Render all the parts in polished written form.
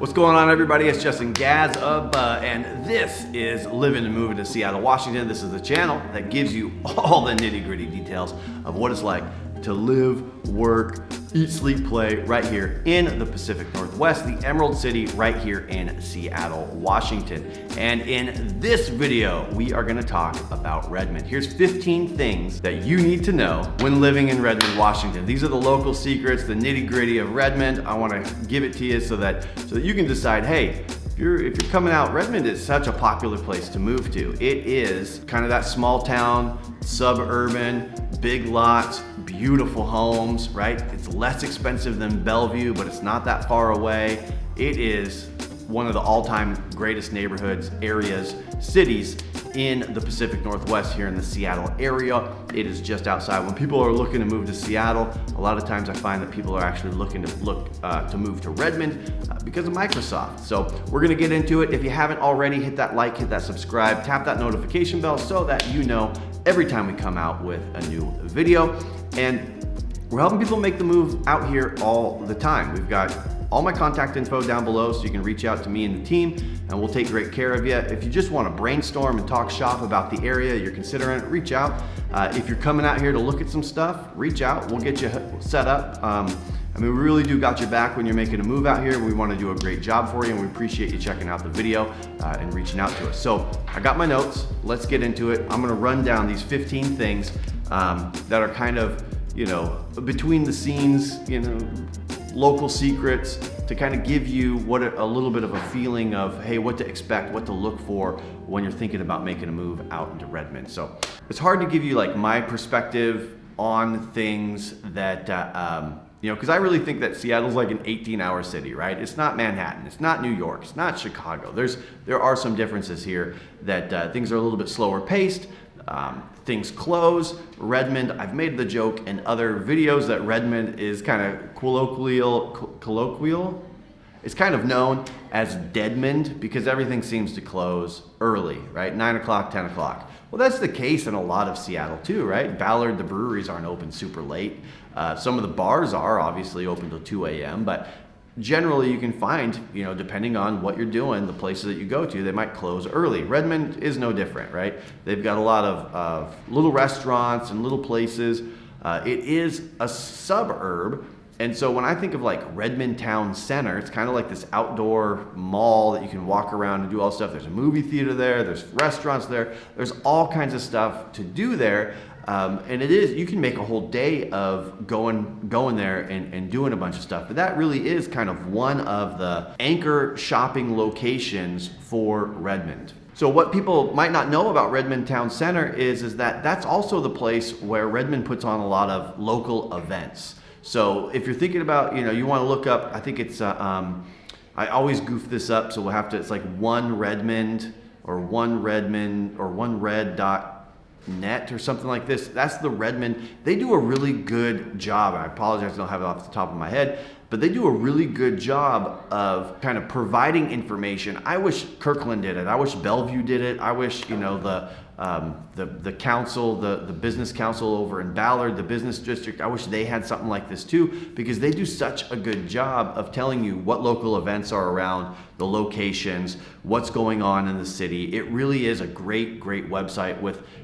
What's going on, everybody? It's Justin Gaz and this is Living and Moving to Seattle, Washington. This is the channel that gives you all the nitty-gritty details of what it's like to live, work, eat, sleep, play right here in the Pacific Northwest, the Emerald City right here in Seattle, Washington. And in this video, we are gonna talk about Redmond. Here's 15 things that you need to know when living in Redmond, Washington. These are the local secrets, the nitty-gritty of Redmond. I wanna give it to you so that you can decide, hey, if you're coming out, Redmond is such a popular place to move to. It is kind of that small town, suburban, big lots, beautiful homes, right? It's less expensive than Bellevue, but it's not that far away. It is one of the all-time greatest neighborhoods, areas, cities in the Pacific Northwest here in the Seattle area. It is just outside. When people are looking to move to Seattle, a lot of times I find that people are actually looking to move to Redmond because of Microsoft. So we're gonna get into it. If you haven't already, hit that like, hit that subscribe, tap that notification bell so that you know every time we come out with a new video. And we're helping people make the move out here all the time. We've got all my contact info down below so you can reach out to me and the team and we'll take great care of you. If you just want to brainstorm and talk shop about the area you're considering, reach out. If you're coming out here to look at some stuff, reach out. We'll get you set up. I mean, we really do got your back when you're making a move out here. We want to do a great job for you and we appreciate you checking out the video and reaching out to us. So I got my notes. Let's get into it. I'm going to run down these 15 things that are kind of, between the scenes, local secrets to kind of give you a little bit of a feeling of, hey, what to expect, what to look for when you're thinking about making a move out into Redmond. So it's hard to give you like my perspective on things that, because I really think that Seattle's like an 18-hour city, right? It's not Manhattan, it's not New York, it's not Chicago. There are some differences here that things are a little bit slower paced. Things close. Redmond, I've made the joke in other videos that Redmond is kind of colloquial. It's kind of known as Deadmond because everything seems to close early, right? 9 o'clock, 10 o'clock. Well, that's the case in a lot of Seattle too, right? Ballard, the breweries aren't open super late. Some of the bars are obviously open till 2 a.m., but generally you can find, depending on what you're doing, the places that you go to, they might close early. Redmond is no different, right? They've got a lot of little restaurants and little places. It is a suburb. And so when I think of like Redmond Town Center, it's kind of like this outdoor mall that you can walk around and do all stuff. There's a movie theater there, there's restaurants there, there's all kinds of stuff to do there. And you can make a whole day of going there and doing a bunch of stuff. But that really is kind of one of the anchor shopping locations for Redmond. So what people might not know about Redmond Town Center is that that's also the place where Redmond puts on a lot of local events. So if you're thinking about, you want to look up, I think it's, I always goof this up, so we'll have to, it's like one Redmond or one red.net or something like this. That's the Redmond. They do a really good job. I apologize, I don't have it off the top of my head, but they do a really good job of kind of providing information. I wish Kirkland did it. I wish Bellevue did it. I wish, the council, the business council over in Ballard, the business district, I wish they had something like this too, because they do such a good job of telling you what local events are around, the locations, what's going on in the city. It really is a great website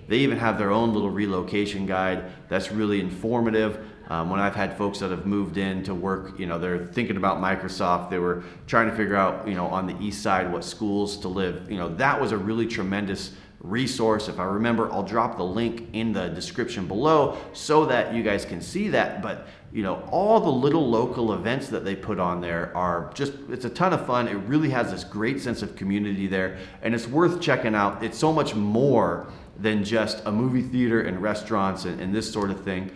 they even have their own little relocation guide that's really informative. When I've had folks that have moved in to work, they're thinking about Microsoft, they were trying to figure out, on the east side, what schools to live. That was a really tremendous resource. If I remember, I'll drop the link in the description below so that you guys can see that. But all the little local events that they put on there are it's a ton of fun. It really has this great sense of community there and it's worth checking out. It's so much more than just a movie theater and restaurants and this sort of thing.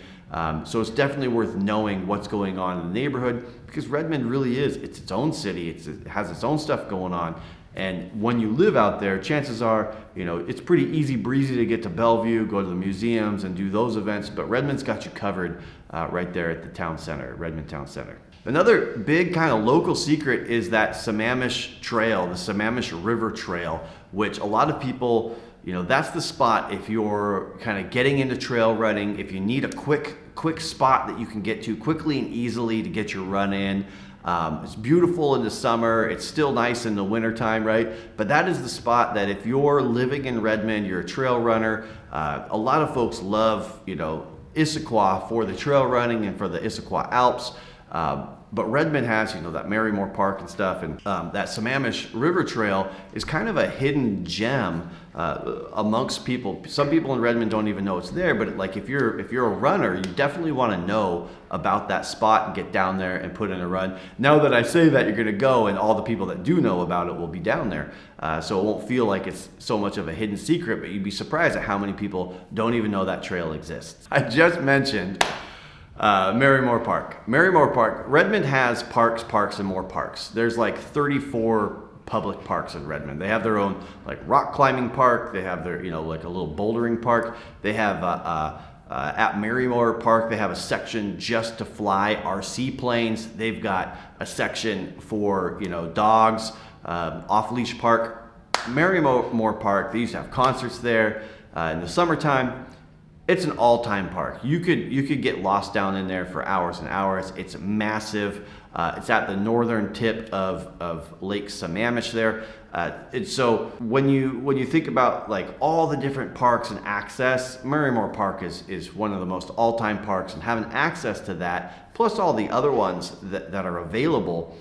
So it's definitely worth knowing what's going on in the neighborhood because Redmond really is, it's its own city. It has its own stuff going on. And when you live out there, chances are, it's pretty easy breezy to get to Bellevue, go to the museums and do those events, but Redmond's got you covered right there at the town center, Redmond Town Center. Another big kind of local secret is that Sammamish Trail, the Sammamish River Trail, which a lot of people, that's the spot if you're kind of getting into trail running, if you need a quick spot that you can get to quickly and easily to get your run in. It's beautiful in the summer. It's still nice in the wintertime, right? But that is the spot that if you're living in Redmond, you're a trail runner. A lot of folks love, Issaquah for the trail running and for the Issaquah Alps. But Redmond has, that Marymoor Park and stuff, and that Sammamish River Trail is kind of a hidden gem amongst people. Some people in Redmond don't even know it's there, but like if you're a runner, you definitely want to know about that spot and get down there and put in a run. Now that I say that, you're going to go, and all the people that do know about it will be down there, so it won't feel like it's so much of a hidden secret. But you'd be surprised at how many people don't even know that trail exists. I just mentioned Marymoor Park. Marymoor Park. Redmond has parks, and more parks. There's like 34 public parks in Redmond. They have their own like rock climbing park. They have their, like a little bouldering park. They have at Marymoor Park, they have a section just to fly RC planes. They've got a section for, dogs, off-leash park. Marymoor Park, they used to have concerts there in the summertime. It's an all-time park. You could get lost down in there for hours and hours. It's massive. It's at the northern tip of Lake Sammamish there. And so when you think about like all the different parks and access, Marymoor Park is one of the most all-time parks, and having access to that, plus all the other ones that are available,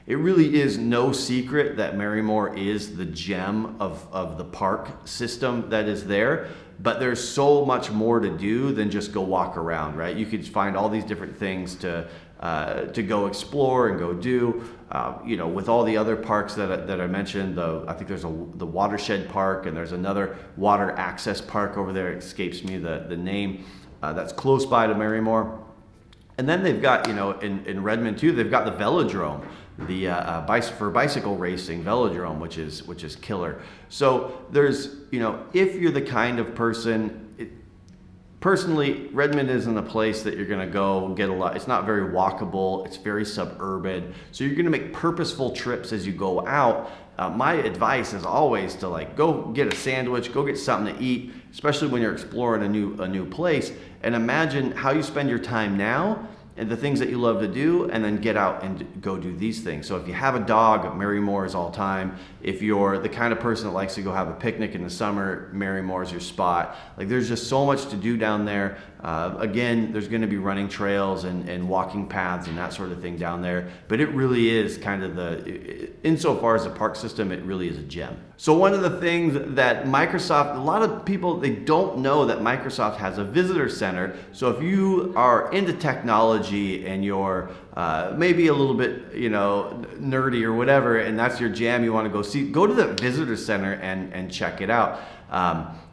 it really is no secret that Marymoor is the gem of the park system that is there, but there's so much more to do than just go walk around, right? You could find all these different things to go explore and go do. With all the other parks that I mentioned, I think there's the Watershed Park, and there's another water access park over there. It escapes me the name. That's close by to Marymoor. And then they've got, in Redmond too, they've got the velodrome, for bicycle racing velodrome, which is killer. So there's, if you're the kind of person, personally, Redmond isn't a place that you're going to go get a lot. It's not very walkable. It's very suburban. So you're going to make purposeful trips as you go out. My advice is always to go get a sandwich, go get something to eat, especially when you're exploring a new place, and imagine how you spend your time now and the things that you love to do, and then get out and go do these things. So if you have a dog, Marymoor is all time. If you're the kind of person that likes to go have a picnic in the summer, Marymoor is your spot. There's just so much to do down there. Again, there's gonna be running trails and walking paths and that sort of thing down there, but it really is kind of insofar as the park system, it really is a gem. So one of the things that Microsoft, a lot of people, they don't know that Microsoft has a visitor center. So if you are into technology and you're maybe a little bit, nerdy or whatever, and that's your jam, you want to go see, go to the visitor center and check it out.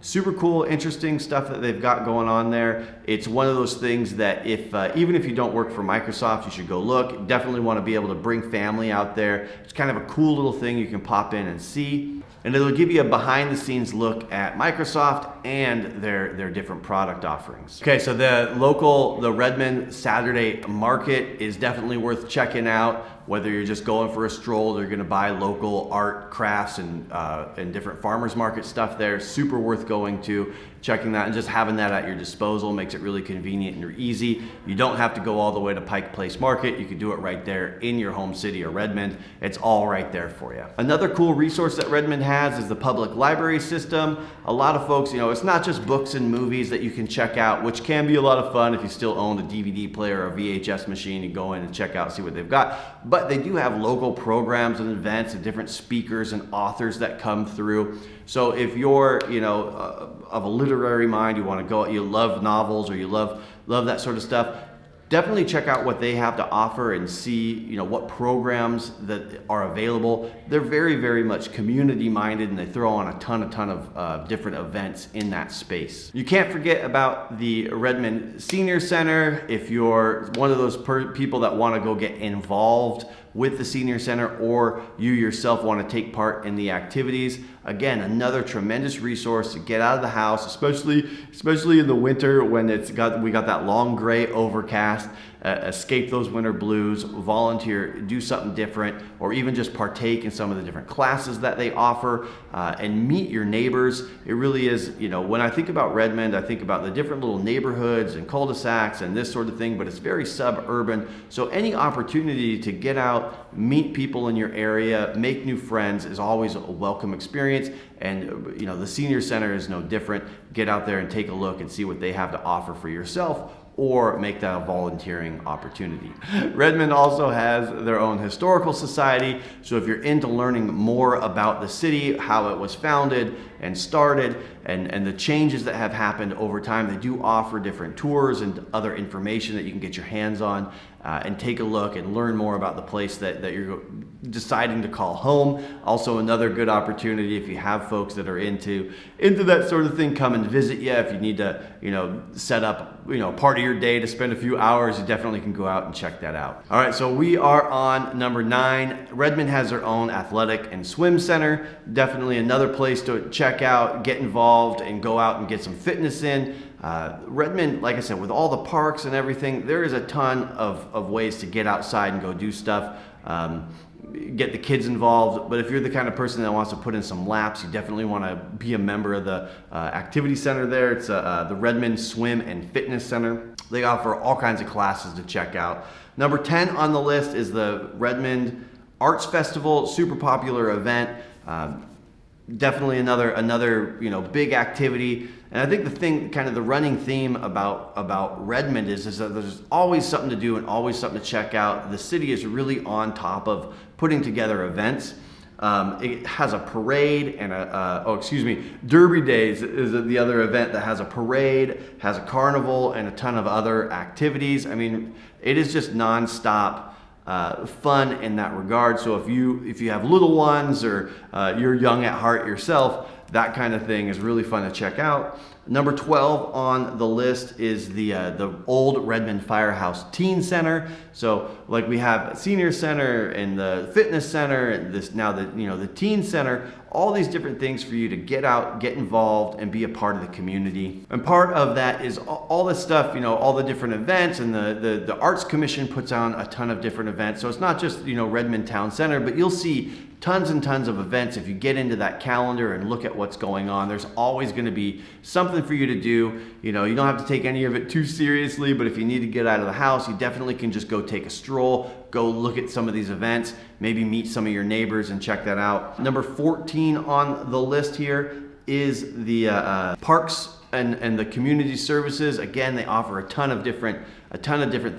Super cool, interesting stuff that they've got going on there. It's one of those things that even if you don't work for Microsoft, you should go look. Definitely want to be able to bring family out there. It's kind of a cool little thing you can pop in and see. And it'll give you a behind the scenes look at Microsoft and their different product offerings. Okay, so the Redmond Saturday Market is definitely worth checking out. Whether you're just going for a stroll or you're gonna buy local art, crafts, and different farmers market stuff there, super worth going to. Checking that and just having that at your disposal makes it really convenient and easy. You don't have to go all the way to Pike Place Market. You can do it right there in your home city of Redmond. It's all right there for you. Another cool resource that Redmond has is the public library system. A lot of folks, it's not just books and movies that you can check out, which can be a lot of fun if you still own a DVD player or a VHS machine. You go in and check out, see what they've got. But they do have local programs and events and different speakers and authors that come through. So if you're, of a literary mind, you want to go, you love novels or you love that sort of stuff, definitely check out what they have to offer and see, what programs that are available. They're very, very much community minded, and they throw on a ton of different events in that space. You can't forget about the Redmond Senior Center. If you're one of those people that want to go get involved with the Senior Center, or you yourself want to take part in the activities, again, another tremendous resource to get out of the house, especially in the winter when we got that long gray overcast. escape those winter blues, volunteer, do something different, or even just partake in some of the different classes that they offer, and meet your neighbors. It really is, when I think about Redmond, I think about the different little neighborhoods and cul-de-sacs and this sort of thing, but it's very suburban. So any opportunity to get out, meet people in your area, make new friends is always a welcome experience. And the senior center is no different. Get out there and take a look and see what they have to offer for yourself, or make that a volunteering opportunity. Redmond also has their own historical society, so if you're into learning more about the city, how it was founded and started, and the changes that have happened over time, they do offer different tours and other information that you can get your hands on and take a look and learn more about the place that you're deciding to call home. Also another good opportunity, if you have folks that are into that sort of thing, come and visit you. If you need to set up part of your day to spend a few hours, you definitely can go out and check that out. All right, so we are on number 9. Redmond has their own athletic and swim center. Definitely another place to check out, get involved, and go out and get some fitness in. Redmond, like I said, with all the parks and everything, there is a ton of ways to get outside and go do stuff. Get the kids involved, but if you're the kind of person that wants to put in some laps, you definitely want to be a member of the activity center there. It's the Redmond Swim and Fitness Center. They offer all kinds of classes to check out. Number 10 on the list is the Redmond Arts Festival, super popular event. Definitely another big activity. And I think the running theme about Redmond is that there's always something to do and always something to check out. The city is really on top of putting together events. It has a parade and Derby Days is the other event that has a parade, has a carnival, and a ton of other activities. I mean, it is just nonstop fun in that regard. So if you have little ones, or you're young at heart yourself, that kind of thing is really fun to check out. Number 12 on the list is the old Redmond Firehouse Teen Center. So like we have a senior center and the fitness center and the teen center, all these different things for you to get out, get involved, and be a part of the community. And part of that is all this stuff, all the different events, and the Arts Commission puts on a ton of different events. So it's not just, Redmond Town Center, but you'll see tons and tons of events. If you get into that calendar and look at what's going on, there's always going to be something for you to do. You don't have to take any of it too seriously, but if you need to get out of the house, you definitely can just go take a stroll, go look at some of these events, maybe meet some of your neighbors and check that out. Number 14 on the list here is the parks and the community services. Again, they offer a ton of different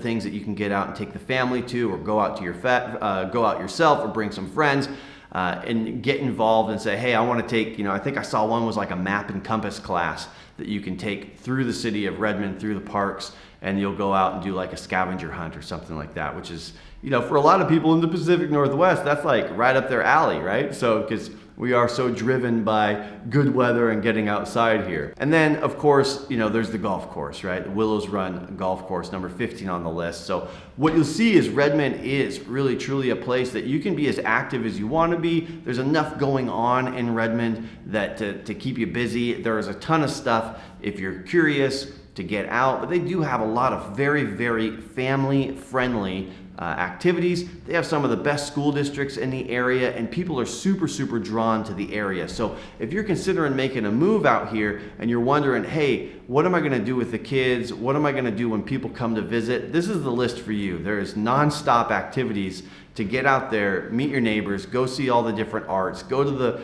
things that you can get out and take the family to, or go out to go out yourself, or bring some friends. And get involved and say, hey, I want to take, I think I saw one was like a map and compass class that you can take through the city of Redmond, through the parks, and you'll go out and do like a scavenger hunt or something like that, which is, for a lot of people in the Pacific Northwest, that's like right up their alley, right? So, because we are so driven by good weather and getting outside here. And then, of course, there's the golf course, right? The Willows Run golf course, number 15 on the list. So what you'll see is Redmond is really, truly a place that you can be as active as you want to be. There's enough going on in Redmond that to keep you busy. There is a ton of stuff if you're curious to get out, but they do have a lot of very, very family-friendly activities. They have some of the best school districts in the area, and people are super, super drawn to the area. So if you're considering making a move out here and you're wondering, hey, what am I going to do with the kids? What am I going to do when people come to visit? This is the list for you. There is nonstop activities to get out there, meet your neighbors, go see all the different arts, go to the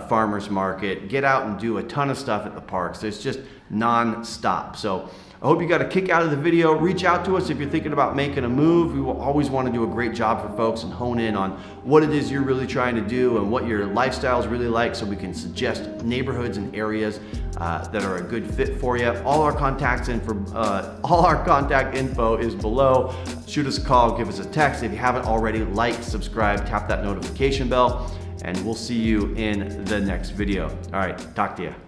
farmers market, get out and do a ton of stuff at the parks. It's just non-stop. So I hope you got a kick out of the video. Reach out to us if you're thinking about making a move. We will always want to do a great job for folks and hone in on what it is you're really trying to do and what your lifestyle is really like, so we can suggest neighborhoods and areas that are a good fit for you. All our contact info is below. Shoot us a call, give us a text. If you haven't already, like, subscribe, tap that notification bell, and we'll see you in the next video. All right, talk to you.